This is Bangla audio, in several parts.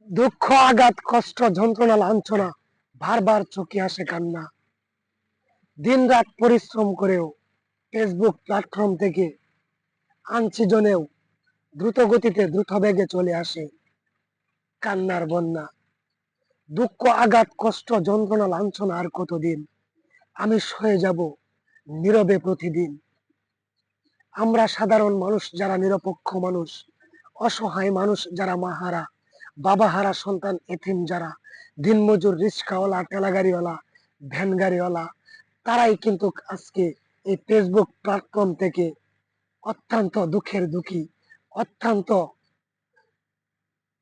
দুঃখ, আঘাত, কষ্ট, যন্ত্রণা, লাঞ্ছনা, বারবার চোখে আসে কান্না। দিনরাত পরিশ্রম করেও ফেসবুক প্ল্যাটফর্ম থেকে আনছি জনেও দ্রুত গতিতে দ্রুত বেগে চলে আসে কান্নার বন্যা। দুঃখ, আঘাত, কষ্ট, যন্ত্রণা, লাঞ্ছনা আর কতদিন আমি সয়ে যাব নীরবে প্রতিদিন। আমরা সাধারণ মানুষ যারা নিরপেক্ষ মানুষ, অসহায় মানুষ যারা মাহারা, বাবা হারা সন্তান এতিম যারা, দিনমজুর, রিক্সাওয়ালা, ঠেলাগাড়িওয়ালা, ভ্যান গাড়িওয়ালা, তারাই কিন্তু আজকে এই ফেসবুক প্ল্যাটফর্ম থেকে অত্যন্ত দুঃখের দুঃখী, অত্যন্ত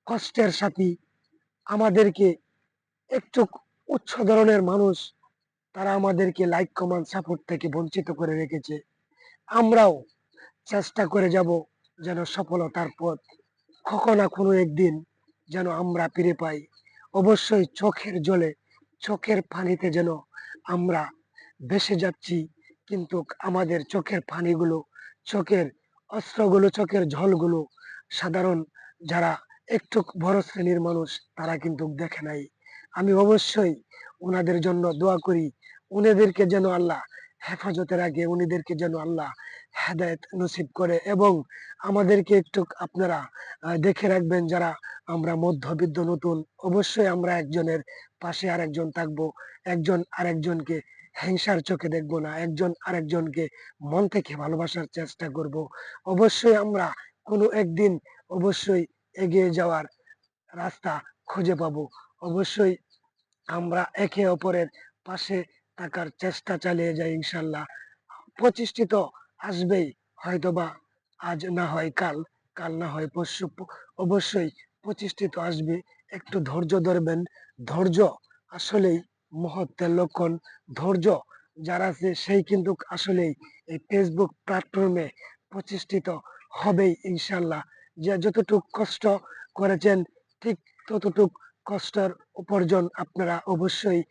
কষ্টের সাথী, আমাদেরকে একটু উচ্চ ধরনের মানুষ, তারা আমাদেরকে লাইক কমেন্ট সাপোর্ট থেকে বঞ্চিত করে রেখেছে। আমরাও চেষ্টা করে যাব যেন সফলতার পথ কখনো না কোনো একদিন যেন আমরা ফিরে পাই। অবশ্যই চোখের জলে, চোখের পানিতে যেন আমরা ভেসে যাচ্ছি, কিন্তু আমাদের চোখের পানিগুলো, চোখের অস্ত্রগুলো, চোখের ঝলগুলো সাধারণ যারা একটু বড় শ্রেণীর মানুষ তারা কিন্তু দেখে নাই। আমি অবশ্যই ওনাদের জন্য দোয়া করি, উনাদেরকে যেন আল্লাহ হেফাজতে রাখে, উনিদেরকে যেন আল্লাহ হেদায়েত নসিব করে। এবং আমাদেরকে একটু আপনারা দেখে রাখবেন, যারা আমরা মধ্যবিত্ত নতুন, অবশ্যই আমরা একজনের পাশে আরেকজন থাকবো, একজন আরেকজনকে হিংসার চোখে দেখবো না, একজন আরেকজনকে মন থেকে ভালোবাসার চেষ্টা করব। অবশ্যই আমরা কোনো একদিন অবশ্যই এগিয়ে যাওয়ার রাস্তা খুঁজে পাবো। অবশ্যই আমরা একে অপরের পাশে থাকার চেষ্টা চালিয়ে যাই ইনশাল্লাহ। প্রতিষ্ঠিত আসবেই, হয়তোবা আজ না হয় কাল, কাল না হয় পরশু, অবশ্যই প্রতিষ্ঠিত আসবে। একটু ধৈর্য ধরবেন। ধৈর্য আসলেই মহত্বের লক্ষণ। ধৈর্য যারা আছে সেই কিন্তু আসলেই এই ফেসবুক প্ল্যাটফর্মে প্রতিষ্ঠিত হবেই ইনশাল্লাহ। যে যতটুক কষ্ট করেছেন ঠিক ততটুক কষ্টের উপার্জন আপনারা অবশ্যই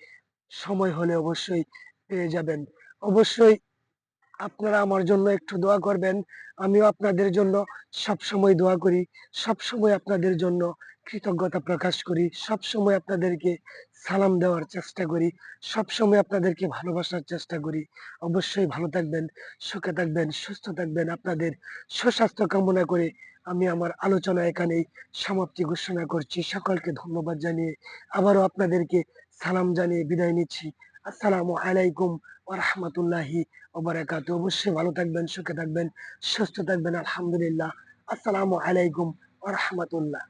সময় হলে অবশ্যই পেয়ে যাবেন। অবশ্যই আপনারা আমার জন্য একটু দোয়া করবেন। আমিও আপনাদের জন্য সবসময় দোয়া করি, সবসময় আপনাদের জন্য কৃতজ্ঞতা প্রকাশ করি, সবসময় আপনাদেরকে সালাম দেওয়ার চেষ্টা করি, সবসময় আপনাদেরকে ভালোবাসার চেষ্টা করি। অবশ্যই ভালো থাকবেন, সুখে থাকবেন, সুস্থ থাকবেন। আপনাদের সুস্বাস্থ্য কামনা করে আমি আমার আলোচনা এখানেই সমাপ্তি ঘোষণা করছি। সকলকে ধন্যবাদ জানিয়ে আবারও আপনাদেরকে সালাম জানিয়ে বিদায় নিচ্ছি। আসসালামু আলাইকুম ওয়া রাহমাতুল্লাহি ওয়া বারাকাতুহু। অবশ্যই ভালো থাকবেন, সুখে থাকবেন, সুস্থ থাকবেন। আলহামদুলিল্লাহ। আসসালামু আলাইকুম ওয়া রাহমাতুল্লাহ।